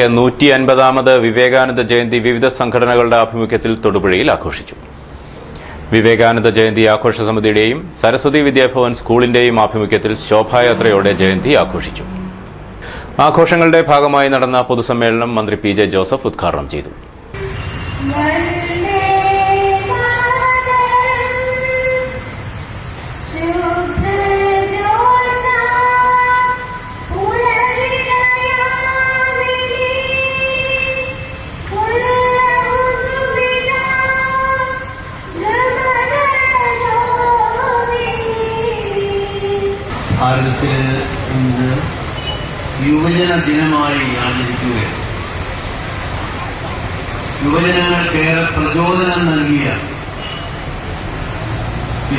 150ാമത് വിവേകാനന്ദ ജയന്തി വിവിധ സംഘടനകളുടെ ആഭിമുഖ്യത്തിൽ തൊടുപുഴയിൽ ആഘോഷിച്ചു. വിവേകാനന്ദ ജയന്തി ആഘോഷ സമിതിയുടെയും സരസ്വതി വിദ്യാഭവൻ സ്കൂളിന്റെയും ആഭിമുഖ്യത്തിൽ ശോഭായാത്രയോടെ ജയന്തി ആഘോഷിച്ചു. ആഘോഷങ്ങളുടെ ഭാഗമായി നടന്ന പൊതുസമ്മേളനം മന്ത്രി പി.ജെ. ജോസഫ് ഉദ്ഘാടനം ചെയ്തു. ഭാരതത്തിൽ ഇന്ന് യുവജന ദിനമായി ആചരിക്കുകയാണ്. യുവജനങ്ങൾക്കേറെ പ്രചോദനം നൽകിയ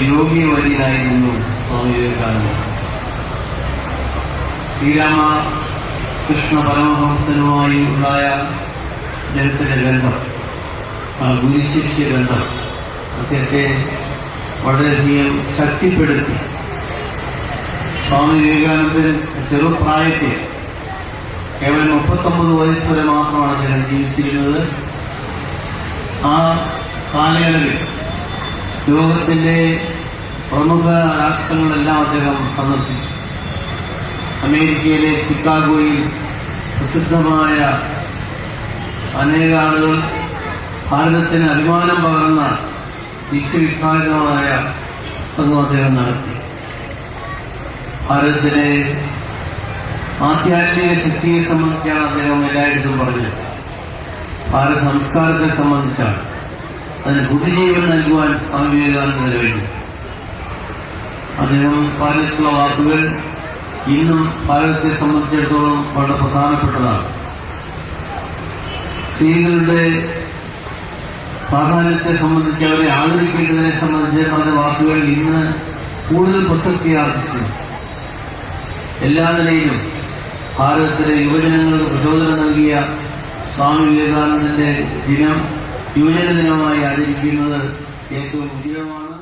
യോഗ്യവര്യനായിരുന്നു സ്വാമി വിവേകാനന്ദൻ. ശ്രീരാമകൃഷ്ണ പരമഹംസനുമായി ഉണ്ടായ അദ്ദേഹത്തിന്റെ ബന്ധം, ഗുരുശിഷ്യ ബന്ധം അദ്ദേഹത്തെ വളരെയധികം ശക്തിപ്പെടുത്തി. സ്വാമി വിവേകാനന്ദൻ ചെറുപ്രായത്തിൽ കേവലം 39 വയസ്സ് വരെ മാത്രമാണ് അദ്ദേഹം ജീവിച്ചിരുന്നത്. ആ കാലയളവിൽ ലോകത്തിൻ്റെ പ്രമുഖ രാഷ്ട്രങ്ങളെല്ലാം അദ്ദേഹം സന്ദർശിച്ചു. അമേരിക്കയിലെ ചിക്കാഗോയിൽ പ്രസിദ്ധമായ അനേക ആളുകൾ ഭാരതത്തിന് അഭിമാനം പകർന്ന വിശ്വവിഖ്യാതമായ പ്രസംഗം അദ്ദേഹം നടത്തി. ഭാരതത്തിലെ ആധ്യാത്മിക ശക്തിയെ സംബന്ധിച്ചാണ് അദ്ദേഹം എല്ലായിടത്തും പറഞ്ഞത്. ഭാരത സംസ്കാരത്തെ സംബന്ധിച്ചാണ്. അതിന് പുതുജീവൻ നൽകുവാൻ സ്വാമി വിവേകാനന്ദന് കഴിഞ്ഞു. അദ്ദേഹം പറഞ്ഞിട്ടുള്ള വാക്കുകൾ ഇന്നും ഭാരതത്തെ സംബന്ധിച്ചിടത്തോളം വളരെ പ്രധാനപ്പെട്ടതാണ്. സ്ത്രീകളുടെ പ്രാധാന്യത്തെ സംബന്ധിച്ച്, അവരെ ആദരിക്കേണ്ടതിനെ സംബന്ധിച്ച് പറഞ്ഞ വാക്കുകൾ ഇന്ന് കൂടുതൽ പ്രസക്തിയാർജിക്കുന്നു. എല്ലാ നിലയിലും ഭാരതത്തിലെ യുവജനങ്ങൾക്ക് പ്രചോദനം നൽകിയ സ്വാമി വിവേകാനന്ദന്റെ ദിനം യുവജന ദിനമായി ആചരിക്കുന്നത് ഏറ്റവും ഉചിതമാണ്.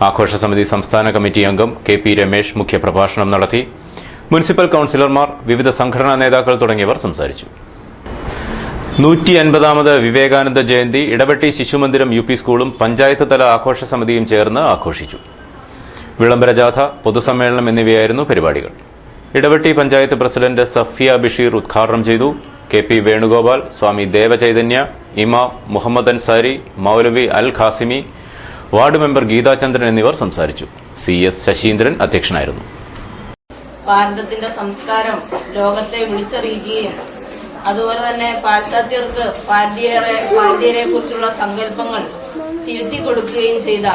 ആഘോഷ സമിതി സംസ്ഥാന കമ്മിറ്റി അംഗം കെ.പി. രമേശ് മുഖ്യപ്രഭാഷണം നടത്തി. മുനിസിപ്പൽ കൌൺസിലർമാർ, വിവിധ സംഘടനാ നേതാക്കൾ തുടങ്ങിയവർ സംസാരിച്ചു. 150ാമത് വിവേകാനന്ദ ജയന്തി ഇടവെട്ടി ശിശുമന്ദിരം യു പി സ്കൂളും പഞ്ചായത്ത് തല ആഘോഷ സമിതിയും ചേർന്ന് ആഘോഷിച്ചു. വിളംബരജാഥ, പൊതുസമ്മേളനം എന്നിവയായിരുന്നു പരിപാടികൾ. ഇടവെട്ടി പഞ്ചായത്ത് പ്രസിഡന്റ് സഫിയ ബഷീർ ഉദ്ഘാടനം ചെയ്തു. കെ.പി. വേണുഗോപാൽ, സ്വാമി ദേവചൈതന്യ, ഇമാം മുഹമ്മദ് അൻസാരി, മൗലവി അൽ ഖാസിമി, വാർഡ് മെമ്പർ ഗീതാചന്ദ്രൻ എന്നിവർ സംസാരിച്ചു. CS ശശീന്ദ്രൻ അധ്യക്ഷനായിരുന്നു. ഭാരതത്തിന്റെ സംസ്കാരം ലോകത്തെ വിളിച്ചറിയിക്കുകയും അതുപോലെ തന്നെ പാശ്ചാത്യർക്ക് ഭാരതീയരെ കുറിച്ചുള്ള സങ്കല്പങ്ങൾ തിരുത്തി കൊടുക്കുകയും ചെയ്ത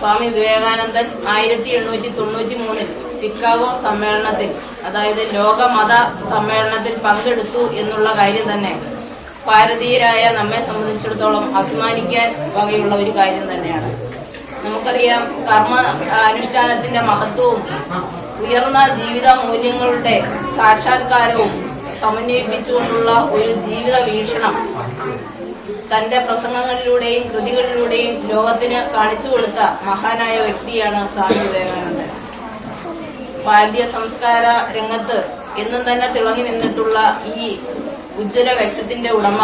സ്വാമി വിവേകാനന്ദൻ 1893 ചിക്കാഗോ സമ്മേളനത്തിൽ, അതായത് ലോകമത സമ്മേളനത്തിൽ പങ്കെടുത്തു എന്നുള്ള കാര്യം തന്നെ ഭാരതീയരായ നമ്മെ സംബന്ധിച്ചിടത്തോളം അഭിമാനിക്കാൻ വകയുള്ള ഒരു കാര്യം തന്നെയാണ്. നമുക്കറിയാം, കർമ്മ അനുഷ്ഠാനത്തിന്റെ മഹത്വവും ഉയർന്ന ജീവിത മൂല്യങ്ങളുടെ സാക്ഷാത്കാരവും സമന്വയിപ്പിച്ചുകൊണ്ടുള്ള ഒരു ജീവിത വീക്ഷണം തന്റെ പ്രസംഗങ്ങളിലൂടെയും കൃതികളിലൂടെയും ലോകത്തിന് കാണിച്ചു കൊടുത്ത മഹാനായ വ്യക്തിയാണ് സ്വാമി വിവേകാനന്ദൻ. ഭാരതീയ സംസ്കാര രംഗത്ത് എന്നും തന്നെ തിളങ്ങി നിന്നിട്ടുള്ള ഈ ഉജ്ജ്വല വ്യക്തിത്വത്തിന്റെ ഉടമ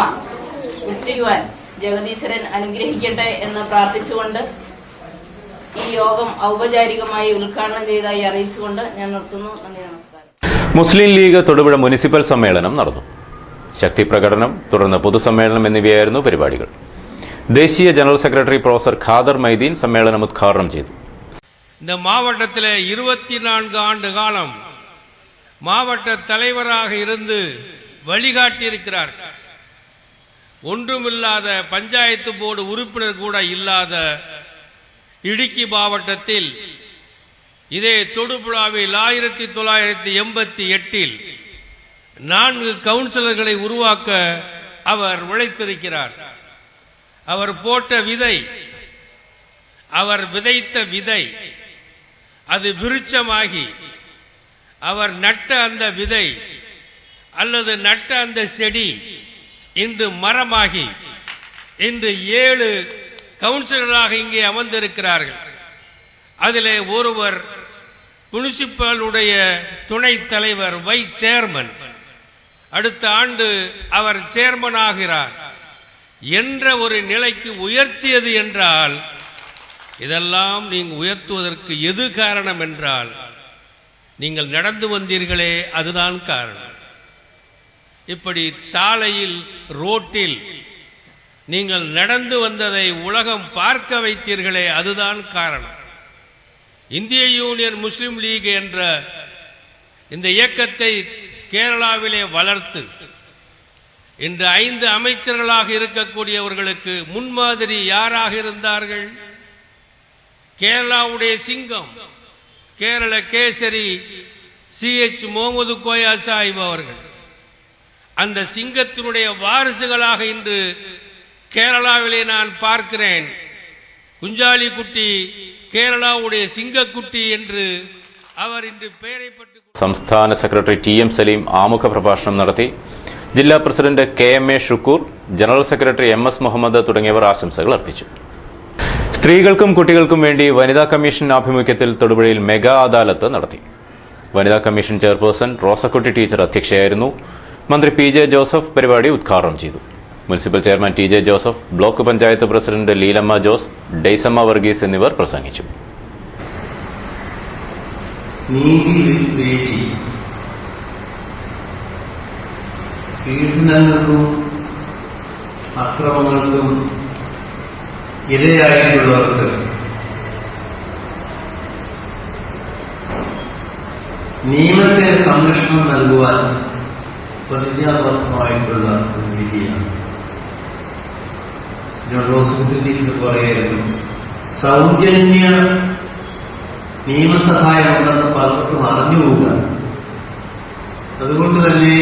ഉത്തരുവാൻ ജഗദീശ്വരൻ അനുഗ്രഹിക്കട്ടെ എന്ന് പ്രാർത്ഥിച്ചുകൊണ്ട് ഈ യോഗം ഔപചാരികമായി ഉദ്ഘാടനം ചെയ്തതായി അറിയിച്ചുകൊണ്ട് ഞാൻ നിർത്തുന്നു. നന്ദി, നമസ്കാരം. മുസ്ലിം ലീഗ് തൊടുപുഴ മുനിസിപ്പൽ സമ്മേളനം നടന്നു. ശക്തി പ്രകടനം, തുടർന്ന് പൊതുസമ്മേളനം എന്നിവയായിരുന്നു പരിപാടികൾ. ദേശീയ general secretary professor Khader Maideen സമ്മേളനം ഉദ്ഘാടനം ചെയ്തു. இந்த மாவட்டத்தில் 24 ஆண்டு காலம் மாவட்ட தலைவராக இருந்து வழிகாட்டியிருக்கிறார். ஒன்றுமில்லாத பஞ்சாயத்து போர்டு உறுப்பினர் கூட இல்லாத இடுக்கி மாவட்டத்தில் இதே தொடுபுழாவில் 1988 4 கவுன்சிலர்களை உருவாக்க அவர் உழைத்திருக்கிறார். அவர் போட்ட விதை, அவர் விதைத்த விதை, அது விருட்சமாகி, அவர் நட்ட அந்த விதை அல்லது நட்ட அந்த செடி இன்று மரமாகி இன்று 7 கவுன்சிலராக இங்கே அமர்ந்திருக்கிறார்கள். அதிலே ஒருவர் முனிசிபலுடைய துணைத் தலைவர், வைஸ் சேர்மன். அடுத்த ஆண்டு அவர் சேர்மன் ஆகிறார் என்ற ஒரு நிலைக்கு உயர்த்தியது என்றால், இதெல்லாம் நீங்கள் உயர்த்துவதற்கு எது காரணம் என்றால், நீங்கள் நடந்து வந்தீர்களே அதுதான் காரணம். இப்படி சாலையில், ரோட்டில் நீங்கள் நடந்து வந்ததை உலகம் பார்க்க வைத்தீர்களே அதுதான் காரணம். இந்திய யூனியன் முஸ்லிம் லீக் என்ற இந்த இயக்கத்தை கேரளாவிலே வளர்த்து இன்று 5 அமைச்சர்களாக இருக்கக்கூடியவர்களுக்கு முன்மாதிரி யாராக இருந்தார்கள்? கேரளாவுடைய சிங்கம், கேரள கேசரி CH முகமது கோயா சாஹிப் அவர்கள் அந்த சிங்கத்தினுடைய வாரிசுகளாக இன்று கேரளாவிலே நான் பார்க்கிறேன். குஞ்சாலி குட்டி കേരളാവുடைய സിംഗക്കുട്ടി എന്ന് അവർ ഇന്ന് പേരെപ്പെട്ടു. സംസ്ഥാന സെക്രട്ടറി TM സലീം ആമുഖ പ്രഭാഷണം നടത്തി. ജില്ലാ president KMA Shukoor, general secretary MS Muhammad തുടങ്ങിയവർ ആശംസകൾ അർപ്പിച്ചു. സ്ത്രീകൾക്കും കുട്ടികൾക്കും വേണ്ടി വനിതാ കമ്മീഷൻ ആഭിമുഖ്യത്തിൽ തൊടുപുഴയിൽ മെഗാ അദാലത്ത് നടത്തി. വനിതാ കമ്മീഷൻ ചെയർപേഴ്സൺ റോസക്കുട്ടി ടീച്ചർ അധ്യക്ഷയായിരുന്നു. മന്ത്രി PJ ജോസഫ് പരിപാടി ഉദ്ഘാടനം ചെയ്തു. Municipal chairman TJ Joseph, block panchayat president Leelamma Jose, Daisamma Varghese എന്നിവർ പ്രസംഗിച്ചു. പീഡനങ്ങൾക്കും അക്രമങ്ങൾക്കും ഇരയായിട്ടുള്ളവർക്ക് നിയമത്തെ സംരക്ഷണം നൽകുവാൻ പ്രതിജ്ഞാബദ്ധമായിട്ടുള്ള ഒരു വിധിയാണ്. റോസ്കുട്ടി പറയായിരുന്നു, സൗജന്യ നിയമസഹായം ഉണ്ടെന്ന് പലർക്കും അറിഞ്ഞുകൂട. അതുകൊണ്ട് തന്നെ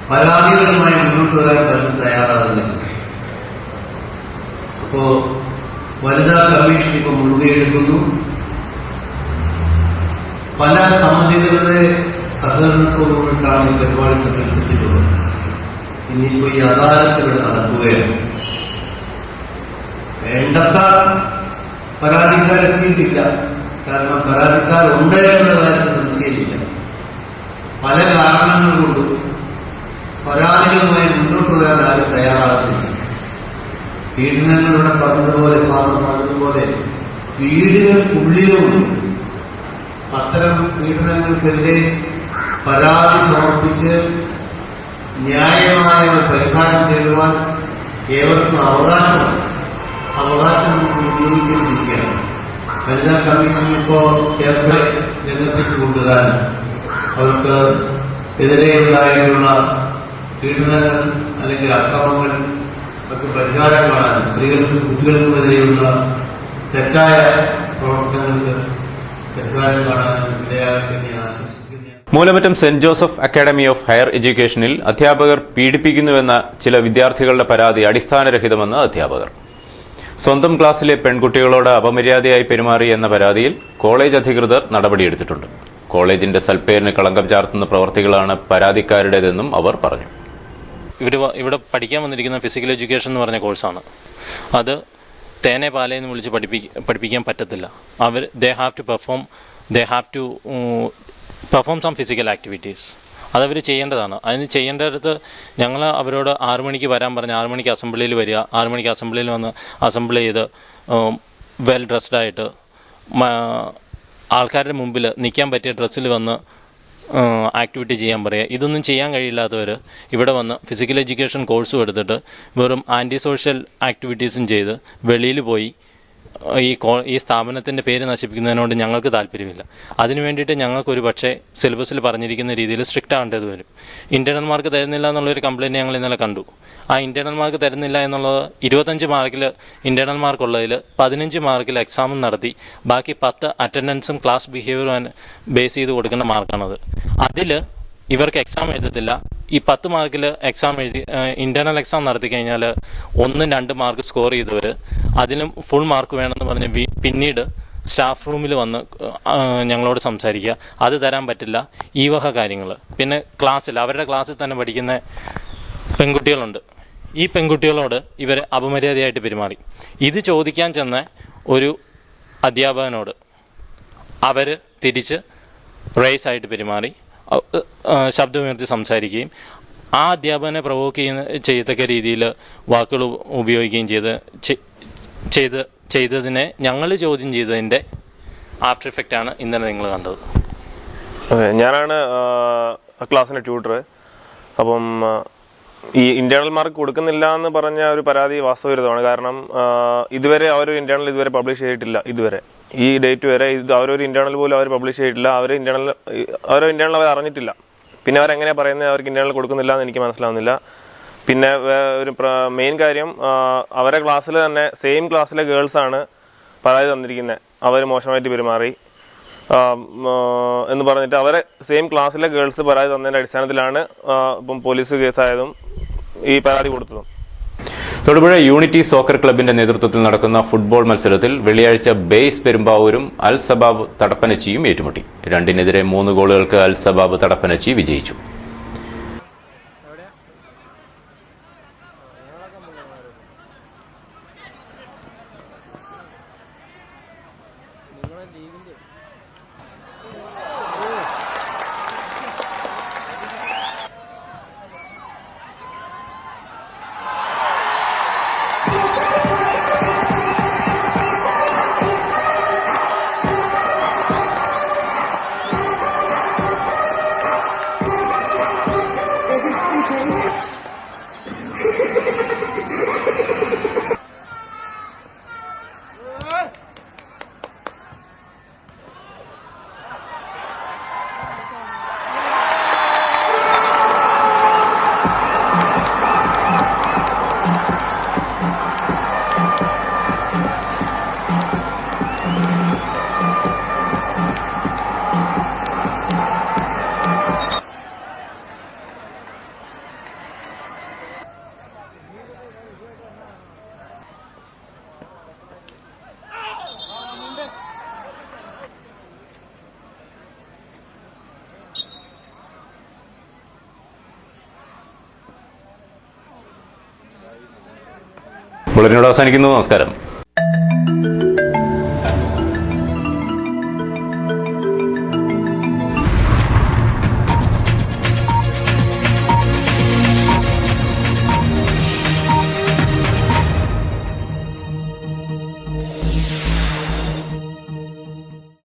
പരാതികളുമായി മുന്നോട്ട് വരാൻ പലരും തയ്യാറാകുന്നില്ല. അപ്പോ വനിതാ കമ്മീഷൻ ഇപ്പൊ മുൻകൈയെടുക്കുന്നു. പല സമിതികളുടെ സഹകരണത്തോടുകൂടിയിട്ടാണ് ഈ പരിപാടി സംഘടിപ്പിച്ചിട്ടുള്ളത്. ഇനിയിപ്പോ ഈ അദാലത്തുകൾ നടക്കുകയാണ്. വേണ്ടത്ര പരാതിക്കാരെത്തിയിട്ടില്ല. കാരണം പരാതിക്കാരുണ്ട് എന്നുള്ള കാര്യത്തിൽ സംശയമില്ല. പല കാരണങ്ങൾ കൊണ്ടും പരാതികളുമായി മുന്നോട്ട് വരാൻ ആരും തയ്യാറാകുന്നില്ല. പീഡനങ്ങളിലൂടെ പറഞ്ഞതുപോലെ വീടുകൾക്കുള്ളിലുമുണ്ട്. അത്തരം പീഡനങ്ങൾക്കെതിരെ പരാതി സമർപ്പിച്ച് ന്യായമായ ഒരു പരിഹാരം തേടുവാൻ ഏവർക്കും അവകാശം ഉപയോഗിച്ചിരിക്കുകയാണ്. വനിതാ കമ്മീഷൻ ഇപ്പോൾ ചേർത്ത് രംഗത്തേക്ക് കൊണ്ടുവരാനും അവർക്ക് എതിരെയുണ്ടായിട്ടുള്ള പീഡനങ്ങൾ അല്ലെങ്കിൽ അക്രമങ്ങൾ ഒക്കെ പരിഹാരം കാണാൻ, സ്ത്രീകൾക്കും കുട്ടികൾക്കുമെതിരെയുള്ള തെറ്റായ പ്രവർത്തനങ്ങൾക്ക് പരിഹാരം കാണാനും ഇടയാകട്ടെ ആശംസിക്കുന്നു. Moolamattom Saint Joseph Academy of Higher എഡ്യൂക്കേഷനിൽ അധ്യാപകർ പീഡിപ്പിക്കുന്നുവെന്ന ചില വിദ്യാർത്ഥികളുടെ പരാതി അടിസ്ഥാനരഹിതമെന്ന് അധ്യാപകർ. സ്വന്തം ക്ലാസ്സിലെ പെൺകുട്ടികളോട് അപമര്യാദയായി പെരുമാറി എന്ന പരാതിയിൽ കോളേജ് അധികൃതർ നടപടിയെടുത്തിട്ടുണ്ട്. കോളേജിന്റെ സൽപ്പേരിന് കളങ്കം ചാർത്തുന്ന പ്രവർത്തികളാണ് പരാതിക്കാരുടേതെന്നും അവർ പറഞ്ഞു. ഇവിടെ പഠിക്കാൻ വന്നിരിക്കുന്ന ഫിസിക്കൽ എഡ്യൂക്കേഷൻ എന്ന് പറഞ്ഞ കോഴ്സാണ്. അത് തേനെ പാലയെന്ന് വിളിച്ച് പഠിപ്പിക്കാൻ പറ്റത്തില്ല. They have to perform some physical activities. അതവർ ചെയ്യേണ്ടതാണ്. അതിന് ചെയ്യേണ്ടടുത്ത് ഞങ്ങൾ അവരോട് 6 മണിക്ക് വരാൻ പറഞ്ഞ് 6 മണിക്ക് അസംബ്ലിയിൽ വരിക. 6 മണിക്ക് അസംബ്ലിയിൽ വന്ന് അസംബിൾ ചെയ്ത് വെൽ ഡ്രസ്ഡായിട്ട് ആൾക്കാരുടെ മുമ്പിൽ നിൽക്കാൻ പറ്റിയ ഡ്രസ്സിൽ വന്ന് ആക്ടിവിറ്റി ചെയ്യാൻ പറയുക. ഇതൊന്നും ചെയ്യാൻ കഴിയില്ലാത്തവർ ഇവിടെ വന്ന് ഫിസിക്കൽ എഡ്യൂക്കേഷൻ കോഴ്സും എടുത്തിട്ട് വെറും ആൻറ്റി സോഷ്യൽ ആക്ടിവിറ്റീസും ചെയ്ത് വെളിയിൽ പോയി ഈ സ്ഥാപനത്തിൻ്റെ പേര് നശിപ്പിക്കുന്നതിനോട് ഞങ്ങൾക്ക് താല്പര്യമില്ല. അതിനു വേണ്ടിയിട്ട് ഞങ്ങൾക്കൊരു പക്ഷേ സിലബസിൽ പറഞ്ഞിരിക്കുന്ന രീതിയിൽ സ്ട്രിക്റ്റ് ആകേണ്ടത് വരും. ഇൻറ്റേർണൽ മാർക്ക് തരുന്നില്ല എന്നുള്ളൊരു കംപ്ലയിൻറ്റ് ഞങ്ങൾ ഇന്നലെ കണ്ടു. ആ ഇൻറ്റേർണൽ മാർക്ക് തരുന്നില്ല എന്നുള്ളത് 25 മാർക്കിൽ ഇൻറ്റേർണൽ മാർക്കുള്ളതിൽ 15 മാർക്കിൽ എക്സാമും നടത്തി ബാക്കി 10 അറ്റൻഡൻസും ക്ലാസ് ബിഹേവിയറും ബേസ് ചെയ്ത് കൊടുക്കേണ്ട മാർക്കാണത്. അതിൽ ഇവർക്ക് എക്സാം എഴുതത്തില്ല. ഈ 10 മാർക്കിൽ എക്സാം എഴുതി ഇൻറ്റേർണൽ എക്സാം നടത്തി കഴിഞ്ഞാൽ 1-2 മാർക്ക് സ്കോർ ചെയ്തവർ അതിലും ഫുൾ മാർക്ക് വേണമെന്ന് പറഞ്ഞ് പിന്നീട് സ്റ്റാഫ് റൂമിൽ വന്ന് ഞങ്ങളോട് സംസാരിക്കുക. അത് തരാൻ പറ്റില്ല. ഈ വക കാര്യങ്ങൾ. പിന്നെ അവരുടെ ക്ലാസ്സിൽ തന്നെ പഠിക്കുന്ന പെൺകുട്ടികളുണ്ട്. ഈ പെൺകുട്ടികളോട് ഇവർ അപമര്യാദയായിട്ട് പെരുമാറി. ഇത് ചോദിക്കാൻ ചെന്ന ഒരു അധ്യാപകനോട് അവർ തിരിച്ച് റേസ് ആയിട്ട് പെരുമാറി. ശബ്ദമുയർത്തി സംസാരിക്കുകയും ആ അധ്യാപകനെ പ്രൊവോക്ക് ചെയ്യത്തക്ക രീതിയിൽ വാക്കുകൾ ഉപയോഗിക്കുകയും ചെയ്തതിനെ ഞങ്ങൾ ചോദ്യം ചെയ്തതിൻ്റെ ആഫ്റ്റർ ഇഫക്റ്റാണ് ഇന്നലെ നിങ്ങൾ കണ്ടത്. ഞാനാണ് ക്ലാസ്സിൻ്റെ ട്യൂട്ടർ. അപ്പം ഈ ഇൻറ്റേർണൽ മാർക്ക് കൊടുക്കുന്നില്ല എന്ന് പറഞ്ഞ ഒരു പരാതി വാസ്തവവിരുദ്ധമാണ്. കാരണം ഇതുവരെ അവരൊരു ഇൻറ്റേർണൽ ഇതുവരെ പബ്ലിഷ് ചെയ്തിട്ടില്ല. ഇതുവരെ ഈ ഡേറ്റ് വരെ അവരൊരു ഇൻറ്റേർണൽ പോലും അവർ പബ്ലിഷ് ചെയ്തിട്ടില്ല. അവരെ ഇൻറ്റേർണൽ അവർ അറിഞ്ഞിട്ടില്ല. പിന്നെ അവരെങ്ങനെയാണ് പറയുന്നത് അവർക്ക് ഇൻറ്റേർണൽ കൊടുക്കുന്നില്ല എന്ന് എനിക്ക് മനസ്സിലാവുന്നില്ല. പിന്നെ ഒരു മെയിൻ കാര്യം, അവരെ ക്ലാസ്സിൽ തന്നെ സെയിം ക്ലാസ്സിലെ ഗേൾസാണ് പരാതി തന്നിരിക്കുന്നത്. അവർ മോശമായിട്ട് പെരുമാറി എന്ന് പറഞ്ഞിട്ട് അവരെ സെയിം ക്ലാസ്സിലെ ഗേൾസ് പരാതി തന്നതിൻ്റെ അടിസ്ഥാനത്തിലാണ് ഇപ്പം പോലീസ് കേസായതും ഈ പരാതി കൊടുത്തതും. തൊടുപുഴ യൂണിറ്റി സോക്കർ ക്ലബിന്റെ നേതൃത്വത്തിൽ നടക്കുന്ന ഫുട്ബോൾ മത്സരത്തിൽ വെള്ളിയാഴ്ച ബേസ് പെരുമ്പാവൂരും അൽ സബാബ് തടപ്പനച്ചിയും ഏറ്റുമുട്ടി. 2-നെതിരെ 3 ഗോളുകൾക്ക് അൽ സബാബ് തടപ്പനച്ചി വിജയിച്ചു. ബുള്ളറ്റിനോട് അവസാനിക്കുന്നു. നമസ്കാരം.